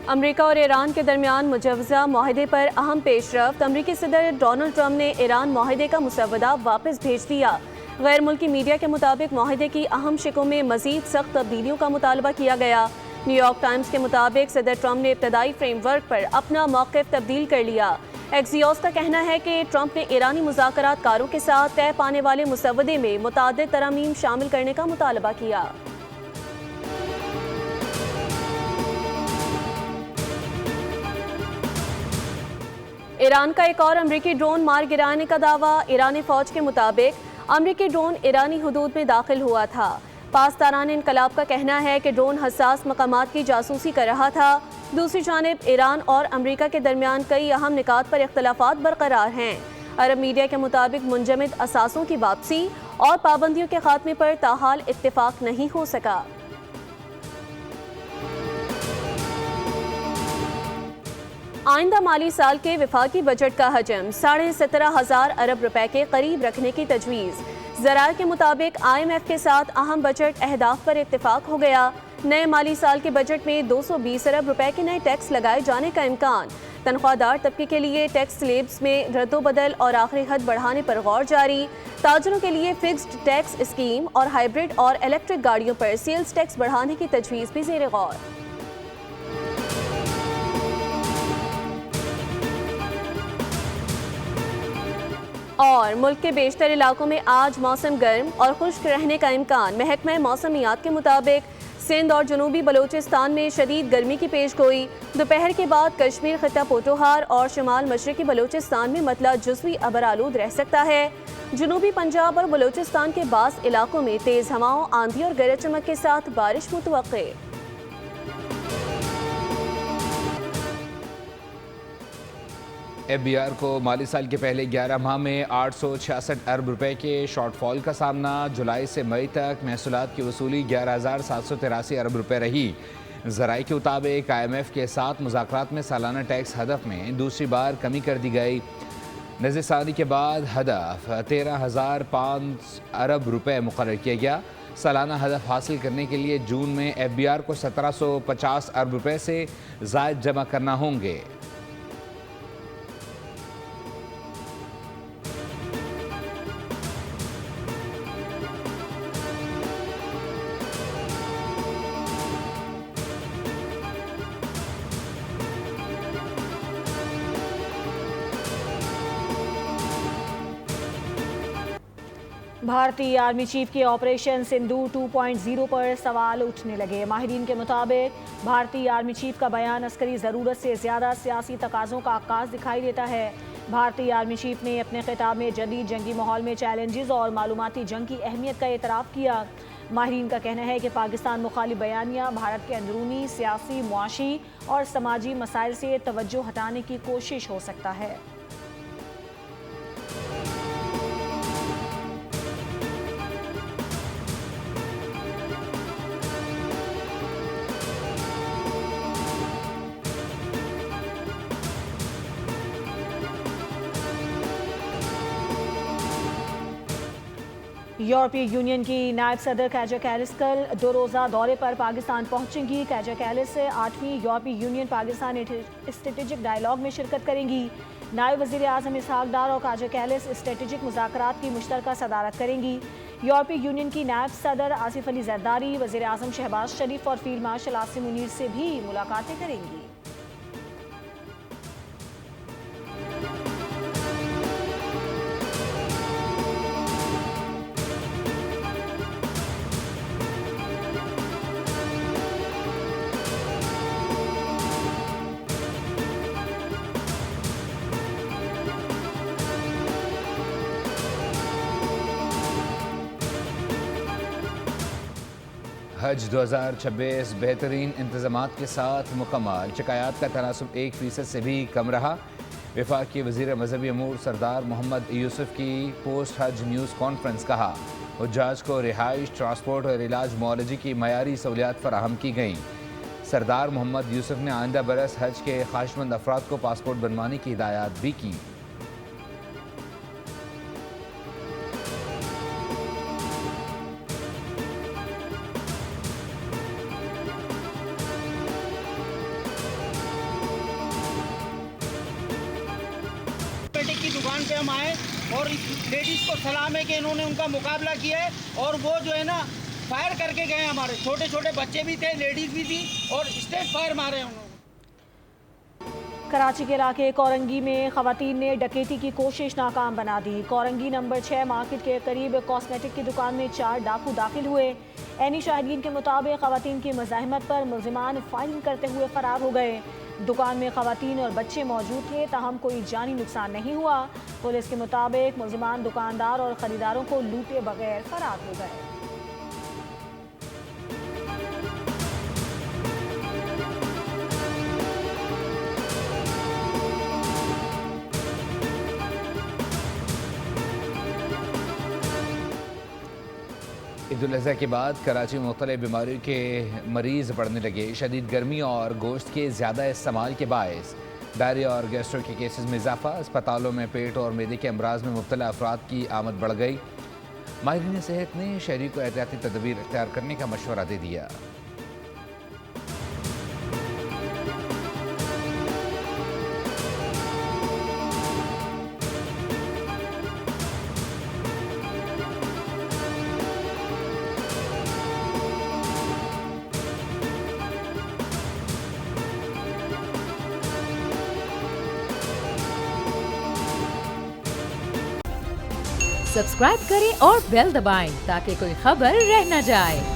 अमरीका और ईरान के दरमियान मुजवजा माहदे पर अहम पेशरफ्त। अमरीकी सदर डोनाल्ड ट्रंप ने ईरान माहदे का मुसवदा वापस भेज दिया। गैर मुल्की मीडिया के मुताबिक माहदे की अहम शिकों में मजीद सख्त तब्दीलियों का मुतालबा किया गया। न्यूयॉर्क टाइम्स के मुताबिक सदर ट्रंप ने इब्तदाई फ्रेमवर्क पर अपना मौक़िफ़ तब्दील कर लिया। एक्सियोस का कहना है कि ट्रंप ने ईरानी मुज़ाकरातकारों के साथ तय पाने वाले मुसवदे में मुतादिद तरामीम शामिल करने का मुतालबा किया। ईरान का एक और अमरीकी ड्रोन मार गिराने का दावा। ईरानी फौज के मुताबिक अमरीकी ड्रोन ईरानी हुदूद में दाखिल हुआ था। पासदारान इनकलाब का कहना है कि ड्रोन हसास मकामात की जासूसी कर रहा था। दूसरी जानिब ईरान और अमरीका के दरमियान कई अहम निकात पर इख्तलाफात बरकरार हैं। अरब मीडिया के मुताबिक मुंजमद असासों की वापसी और पाबंदियों के खात्मे पर ताहाल इत्तेफाक नहीं हो सका। आइंदा माली साल के विफाकी बजट का हजम 17,500 अरब रुपए के करीब रखने की तजवीज़। ज़राए के मुताबिक IMF के साथ अहम बजट अहदाफ पर इत्तेफाक हो गया। नए माली साल के बजट में 220 अरब रुपए के नए टैक्स लगाए जाने का इम्कान। तनख्वाहदार तबके के लिए टैक्स स्लेब्स में रद्दोबदल और आखिरी हद बढ़ाने पर गौर जारी। ताजरों के लिए फिक्स्ड टैक्स स्कीम और हाइब्रिड और इलेक्ट्रिक गाड़ियों पर सेल्स टैक्स बढ़ाने की तजवीज़ भी ज़ेर गौर। और मुल्क के बेशतर इलाकों में आज मौसम गर्म और खुश्क रहने का इम्कान। महकमा मौसमियात के मुताबिक सिंध और जनूबी बलोचिस्तान में शदीद गर्मी की पेशगोई। दोपहर के बाद कश्मीर, खिता पोटोहार और शुमाल मशरकी बलोचिस्तान में मतला जुज़वी अबर आलूद रह सकता है। जनूबी पंजाब और बलोचिस्तान के बास इलाकों में तेज़ हवाओं, आंधी और गरज चमक के साथ बारिश मुतवक्के। FBR को माली साल के पहले 11 माह में 866 अरब रुपए के शॉर्टफॉल का सामना। जुलाई से मई तक महसूलात की वसूली 11,783 अरब रुपए रही। ज़राए के मुताबिक IMF के साथ मुज़ाकरात में सालाना टैक्स हदफ में दूसरी बार कमी कर दी गई। नज़रसानी के बाद हदफ 13,005 अरब रुपए मुकर्रर किया गया। सालाना हदफ हासिल करने के लिए जून में FBR को 1750 अरब रुपए से ज़ायद जमा करना होंगे। भारतीय आर्मी चीफ के ऑपरेशन सिंदूर 2.0 पर सवाल उठने लगे। माहिरीन के मुताबिक भारतीय आर्मी चीफ का बयान अस्करी ज़रूरत से ज़्यादा सियासी तकाज़ों का आगाज़ दिखाई देता है। भारतीय आर्मी चीफ ने अपने खिताब में जदीद जंगी माहौल में चैलेंजेस और मालूमाती जंग की अहमियत का एतराफ़ किया। माहिरीन का कहना है कि पाकिस्तान मुखालिफ बयानिया भारत के अंदरूनी, सियासी, मुआशी और समाजी मसाइल से तवज्जो हटाने की कोशिश हो सकता है। यूरोपीय यूनियन की नायब सदर काजा कैलिस कल 2 रोज़ा दौरे पर पाकिस्तान पहुंचेंगी। काजा कैलिस 8वीं यूरोपीय यूनियन पाकिस्तान स्ट्रेटेजिक डायलॉग में शिरकत करेंगी। नायब वज़ीर आज़म इसहाक डार और काजा कैलिस स्ट्रेटेजिक मुज़ाकरात की मुश्तरका सदारत करेंगी। यूरोपीय यूनियन की नायब सदर आसिफ अली ज़रदारी वज़ीर आज़म शहबाज शरीफ और फील्ड मार्शल आसिम मुनीर से भी मुलाकातें करेंगी। हज 2026 बेहतरीन इंतज़ामात के साथ मुकम्मल। शिकायत का तनासब 1% से भी कम रहा। वफाकी वज़ीर मजहबी अमूर सरदार मोहम्मद यूसुफ की पोस्ट हज न्यूज़ कॉन्फ्रेंस। कहा हुज्जाज को रिहाइश, ट्रांसपोर्ट और इलाज मुआलजे की मयारी सहूलियात फराहम की गईं। सरदार मोहम्मद यूसुफ ने आइंदा बरस हज के ख्वाहिशमंद अफराद को पासपोर्ट बनवाने की हिदायत भी की। दुकान पे हम आए और इस लेडीज़ को सलाम है कि इन्होंने उनका मुकाबला किया है और वो जो है ना फायर करके गए। हमारे छोटे छोटे बच्चे भी थे, लेडीज़ भी थी और स्ट्रेट फायर मारे उन्होंने। कराची के इलाके कोरंगी में खवातीन ने डकैती की कोशिश नाकाम बना दी। कोरंगी नंबर 6 मार्केट के करीब कॉस्मेटिक की दुकान में 4 डाकू दाखिल हुए। ऐनी शाहिदीन के मुताबिक खवातीन की मज़ाहमत पर मुलजिमान फायरिंग करते हुए फरार हो गए। दुकान में खवातीन और बच्चे मौजूद थे, ताहम कोई जानी नुकसान नहीं हुआ। पुलिस के मुताबिक मुलजिमान दुकानदार और ख़रीदारों को लूटे बगैर फरार हो गए। ईद-उल-अज़हा के बाद कराची में मुख्तलिफ बीमारियों के मरीज़ बढ़ने लगे। शदीद गर्मी और गोश्त के ज़्यादा इस्तेमाल के बायस डायरिया और गैस्ट्रो के केसेस में इजाफा। अस्पतालों में पेट और मैदे के अमराज में मुब्तला अफराद की आमद बढ़ गई। माहिरीन सेहत ने शहरी को एहतियाती तदबीर इख्तियार करने का मशवरा दे दिया। सब्सक्राइब करें और बेल दबाएं ताकि कोई खबर रह न जाए।